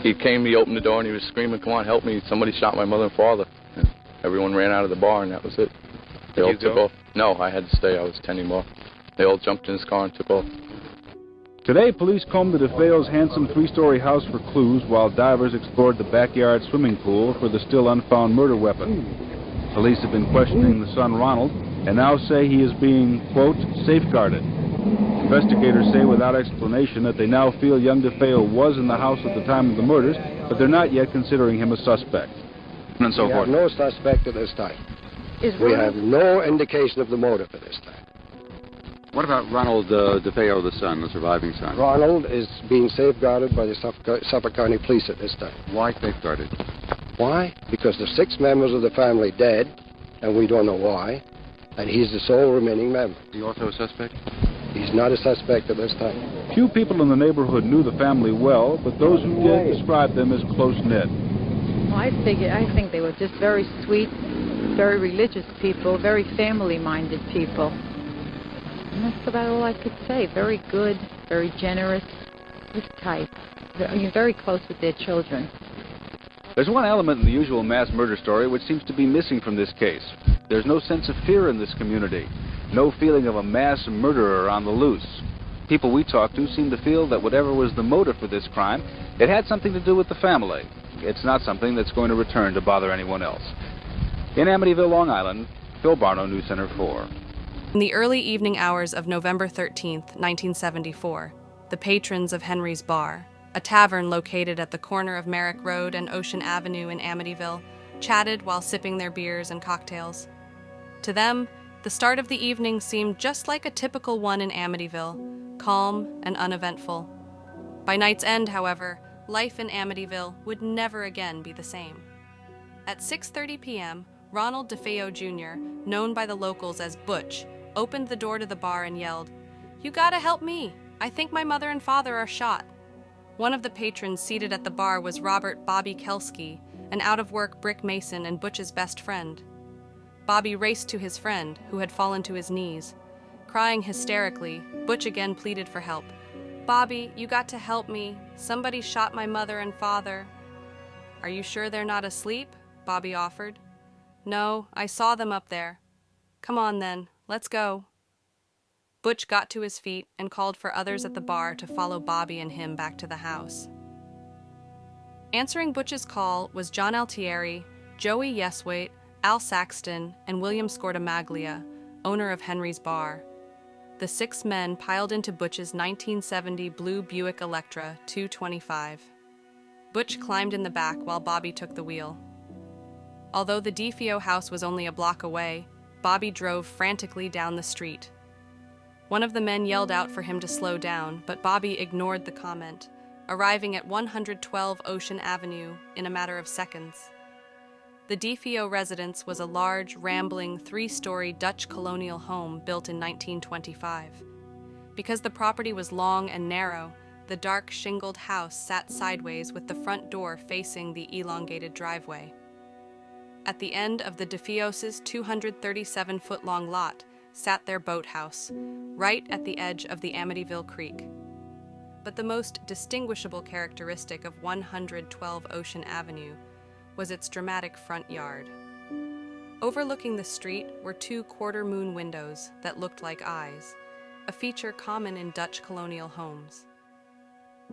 He came, he opened the door, and he was screaming, "Come on, help me, somebody shot my mother and father." And everyone ran out of the bar, and that was it. They all took off. No, I had to stay. I was tending bar. They all jumped in his car and took off. Today, police combed the DeFeo's handsome three-story house for clues while divers explored the backyard swimming pool for the still unfound murder weapon. Police have been questioning the son, Ronald, and now say he is being, quote, safeguarded. Investigators say without explanation that they now feel young DeFeo was in the house at the time of the murders, but they're not yet considering him a suspect. And so forth. We have no suspect at this time. We have no indication of the motive at this time. What about Ronald DeFeo, the son, the surviving son? Ronald is being safeguarded by the Suffolk County Police at this time. Why safeguarded? Why? Because there's 6 members of the family dead, and we don't know why, and he's the sole remaining member. Is he also a suspect? He's not a suspect at this time. Few people in the neighborhood knew the family well, but those who did described them as close-knit. Well, I think they were just very sweet, very religious people, very family-minded people. And that's about all I could say. Very good, very generous, this type. Very close with their children. There's one element in the usual mass murder story which seems to be missing from this case. There's no sense of fear in this community. No feeling of a mass murderer on the loose. People we talked to seem to feel that whatever was the motive for this crime, it had something to do with the family. It's not something that's going to return to bother anyone else. In Amityville, Long Island, Phil Barno, News Center 4. In the early evening hours of November 13th, 1974, the patrons of Henry's Bar, a tavern located at the corner of Merrick Road and Ocean Avenue in Amityville, chatted while sipping their beers and cocktails. To them, the start of the evening seemed just like a typical one in Amityville, calm and uneventful. By night's end, however, life in Amityville would never again be the same. At 6:30 p.m., Ronald DeFeo Jr., known by the locals as Butch, opened the door to the bar and yelled, "You gotta help me! I think my mother and father are shot." One of the patrons seated at the bar was Robert Bobby Kelsky, an out-of-work brick mason and Butch's best friend. Bobby raced to his friend, who had fallen to his knees. Crying hysterically, Butch again pleaded for help. "Bobby, you got to help me. Somebody shot my mother and father." "Are you sure they're not asleep?" Bobby offered. "No, I saw them up there." "Come on then, let's go." Butch got to his feet and called for others at the bar to follow Bobby and him back to the house. Answering Butch's call was John Altieri, Joey Yeswaite, Al Saxton, and William Scortamaglia, owner of Henry's Bar. The 6 men piled into Butch's 1970 blue Buick Electra 225. Butch climbed in the back while Bobby took the wheel. Although the DeFeo house was only a block away, Bobby drove frantically down the street. One of the men yelled out for him to slow down, but Bobby ignored the comment, arriving at 112 Ocean Avenue in a matter of seconds. The DeFeo residence was a large, rambling, 3-story Dutch colonial home built in 1925. Because the property was long and narrow, the dark, shingled house sat sideways with the front door facing the elongated driveway. At the end of the DeFeos' 237-foot-long lot sat their boathouse, right at the edge of the Amityville Creek. But the most distinguishable characteristic of 112 Ocean Avenue was its dramatic front yard. Overlooking the street were 2 quarter-moon windows that looked like eyes, a feature common in Dutch colonial homes.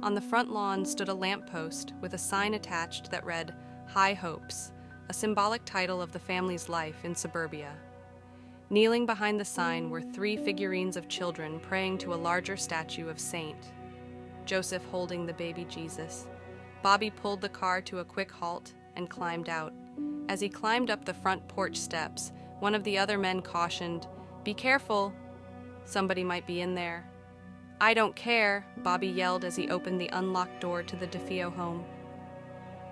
On the front lawn stood a lamppost with a sign attached that read, "High Hopes," a symbolic title of the family's life in suburbia. Kneeling behind the sign were 3 figurines of children praying to a larger statue of Saint. Joseph holding the baby Jesus. Bobby pulled the car to a quick halt and climbed out. As he climbed up the front porch steps, one of the other men cautioned, "Be careful. Somebody might be in there." "I don't care," Bobby yelled as he opened the unlocked door to the DeFeo home.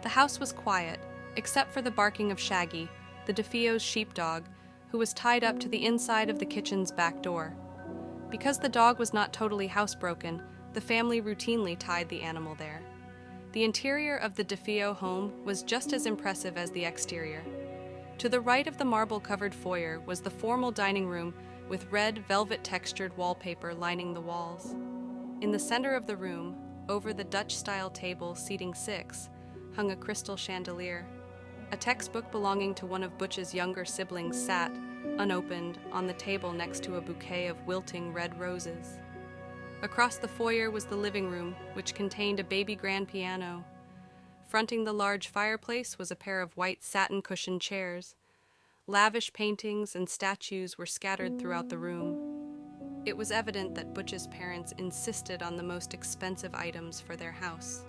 The house was quiet, except for the barking of Shaggy, the DeFeo's sheepdog, who was tied up to the inside of the kitchen's back door. Because the dog was not totally housebroken, the family routinely tied the animal there. The interior of the DeFeo home was just as impressive as the exterior. To the right of the marble-covered foyer was the formal dining room with red velvet-textured wallpaper lining the walls. In the center of the room, Over the Dutch-style table seating 6 hung a crystal chandelier. A textbook belonging to one of Butch's younger siblings sat, unopened, on the table next to a bouquet of wilting red roses. Across the foyer was the living room, which contained a baby grand piano. Fronting the large fireplace was a pair of white satin-cushioned chairs. Lavish paintings and statues were scattered throughout the room. It was evident that Butch's parents insisted on the most expensive items for their house.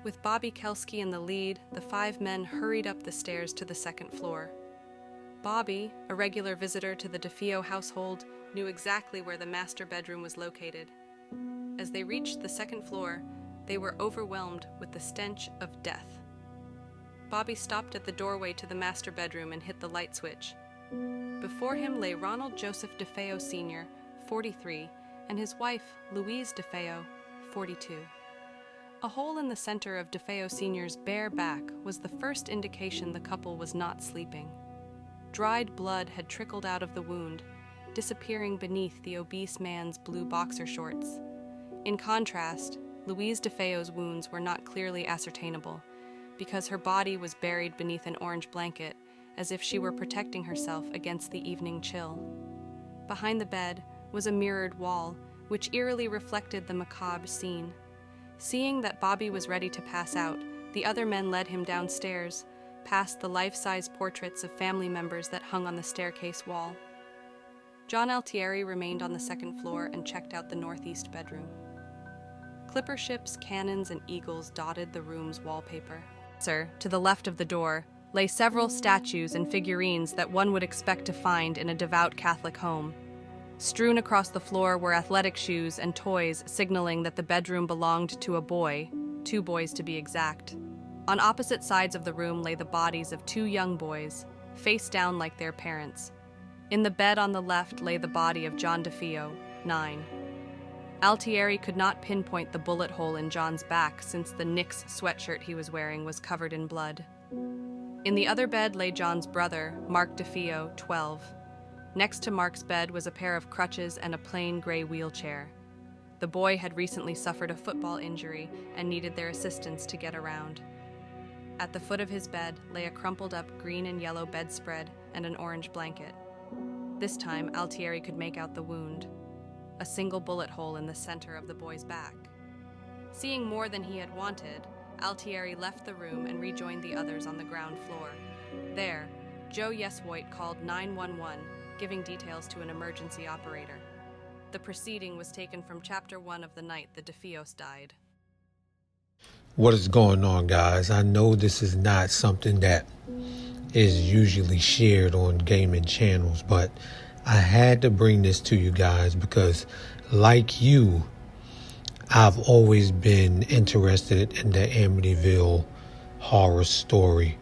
With Bobby Kelsky in the lead, the 5 men hurried up the stairs to the second floor. Bobby, a regular visitor to the DeFeo household, knew exactly where the master bedroom was located. As they reached the second floor, they were overwhelmed with the stench of death. Bobby stopped at the doorway to the master bedroom and hit the light switch. Before him lay Ronald Joseph DeFeo Sr., 43, and his wife, Louise DeFeo, 42. A hole in the center of DeFeo Sr.'s bare back was the first indication the couple was not sleeping. Dried blood had trickled out of the wound, disappearing beneath the obese man's blue boxer shorts. In contrast, Louise DeFeo's wounds were not clearly ascertainable, because her body was buried beneath an orange blanket, as if she were protecting herself against the evening chill. Behind the bed was a mirrored wall, which eerily reflected the macabre scene. Seeing that Bobby was ready to pass out, the other men led him downstairs, past the life-size portraits of family members that hung on the staircase wall. John Altieri remained on the second floor and checked out the northeast bedroom. Clipper ships, cannons, and eagles dotted the room's wallpaper. To the left of the door lay several statues and figurines that one would expect to find in a devout Catholic home. Strewn across the floor were athletic shoes and toys signaling that the bedroom belonged to a boy, 2 boys to be exact. On opposite sides of the room lay the bodies of 2 young boys, face down like their parents. In the bed on the left lay the body of John DeFeo, 9. Altieri could not pinpoint the bullet hole in John's back since the Knicks sweatshirt he was wearing was covered in blood. In the other bed lay John's brother, Mark DeFeo, 12. Next to Mark's bed was a pair of crutches and a plain gray wheelchair. The boy had recently suffered a football injury and needed their assistance to get around. At the foot of his bed lay a crumpled up green and yellow bedspread and an orange blanket. This time, Altieri could make out the wound, a single bullet hole in the center of the boy's back. Seeing more than he had wanted, Altieri left the room and rejoined the others on the ground floor. There, Joe Yesvoit called 911, giving details to an emergency operator. The proceeding was taken from Chapter 1 of the night the DeFeos died. What is going on, guys? I know this is not something that is usually shared on gaming channels, but I had to bring this to you guys because, like you, I've always been interested in the Amityville horror story.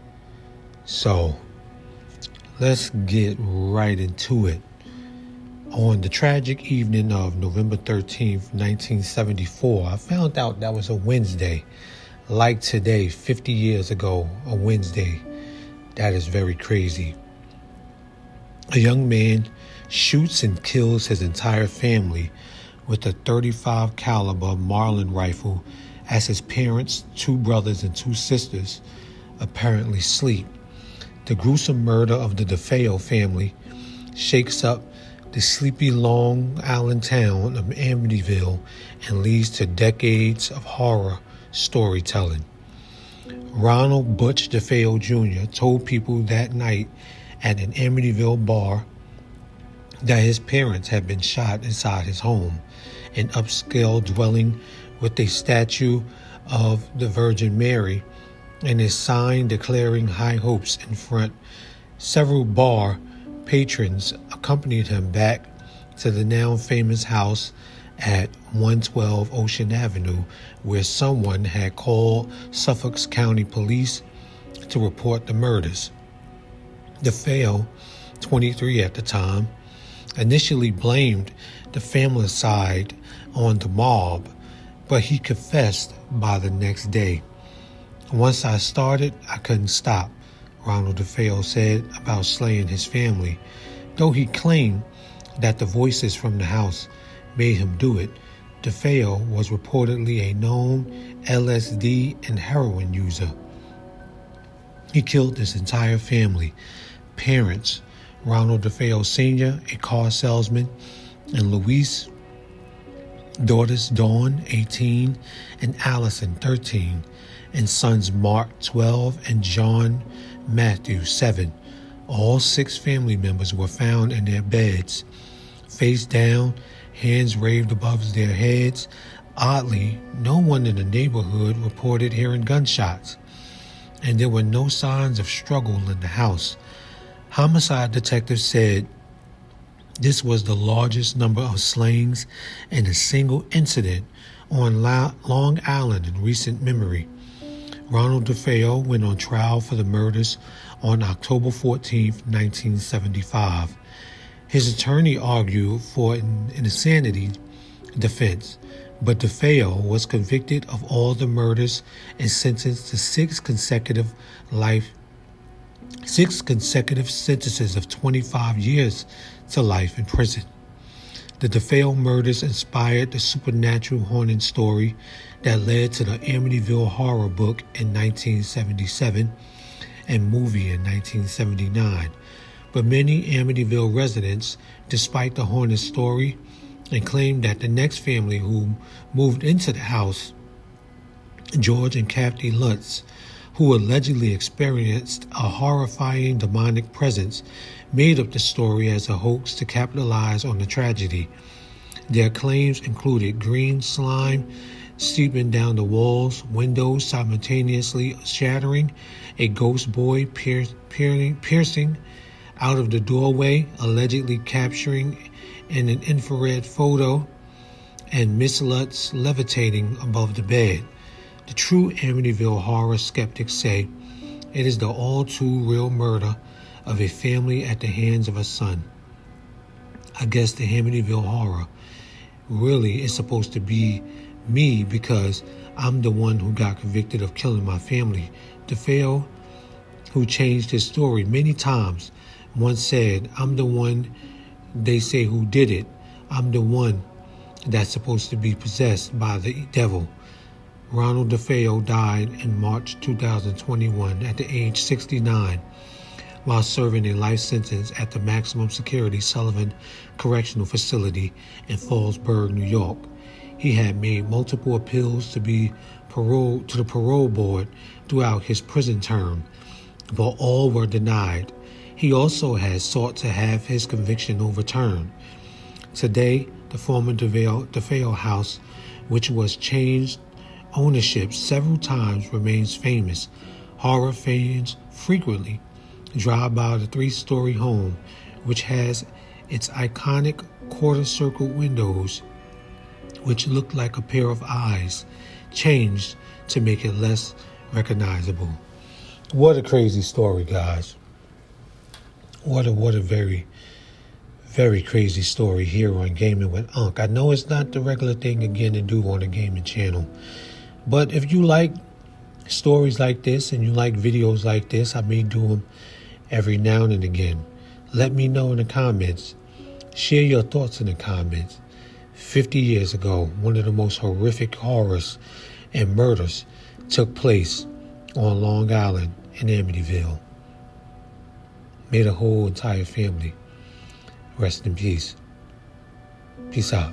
So let's get right into it. On the tragic evening of November 13th, 1974, I found out that was a Wednesday. Like today, 50 years ago, a Wednesday. That is very crazy. A young man shoots and kills his entire family with a .35 caliber Marlin rifle as his parents, 2 brothers and 2 sisters, apparently sleep. The gruesome murder of the DeFeo family shakes up the sleepy Long Island town of Amityville and leads to decades of horror storytelling. Ronald Butch DeFeo Jr. told people that night at an Amityville bar that his parents had been shot inside his home, an upscale dwelling with a statue of the Virgin Mary and a sign declaring high hopes in front. Several bar patrons accompanied him back to the now famous house at 112 Ocean Avenue, where someone had called Suffolk County Police to report the murders. DeFeo, 23 at the time, initially blamed the familicide on the mob, but he confessed by the next day. Once I started, I couldn't stop, Ronald DeFeo said about slaying his family, though he claimed that the voices from the house made him do it. DeFeo was reportedly a known LSD and heroin user. He killed his entire family, parents, Ronald DeFeo Sr., a car salesman, and Louise, daughters Dawn, 18, and Allison, 13, and sons Mark, 12, and John Matthew, 7. All 6 family members were found in their beds, face down, hands raised above their heads. Oddly, no one in the neighborhood reported hearing gunshots, and there were no signs of struggle in the house. Homicide detectives said this was the largest number of slayings in a single incident on Long Island in recent memory. Ronald DeFeo went on trial for the murders on October 14, 1975. His attorney argued for an insanity defense, but DeFeo was convicted of all the murders and sentenced to 6 consecutive sentences of 25 years to life in prison. The DeFeo murders inspired the supernatural haunting story that led to the Amityville horror book in 1977 and movie in 1979. But many Amityville residents, despite the haunted story, and claimed that the next family who moved into the house, George and Kathy Lutz, who allegedly experienced a horrifying demonic presence, made up the story as a hoax to capitalize on the tragedy. Their claims included green slime seeping down the walls, windows simultaneously shattering, a ghost boy piercing out of the doorway, allegedly capturing in an infrared photo, and Miss Lutz levitating above the bed. The true Amityville horror skeptics say it is the all-too-real murder of a family at the hands of a son. I guess the Amityville horror really is supposed to be me because I'm the one who got convicted of killing my family. DeFeo, who changed his story many times, once said, "I'm the one they say who did it. I'm the one that's supposed to be possessed by the devil." Ronald DeFeo died in March 2021 at the age 69 while serving a life sentence at the maximum security Sullivan Correctional Facility in Fallsburg, New York. He had made multiple appeals to the parole board throughout his prison term, but all were denied. He also has sought to have his conviction overturned. Today, the former DeFeo house, which was changed ownership several times, remains famous. Horror fans frequently drive by the 3-story home, which has its iconic quarter-circle windows, which look like a pair of eyes, changed to make it less recognizable. What a crazy story, guys. What a very, very crazy story here on Gaming with Unc. I know it's not the regular thing again to do on a gaming channel, but if you like stories like this and you like videos like this, I may do them every now and again. Let me know in the comments. Share your thoughts in the comments. 50 years ago, one of the most horrific horrors and murders took place on Long Island in Amityville. May the whole entire family rest in peace. Peace out.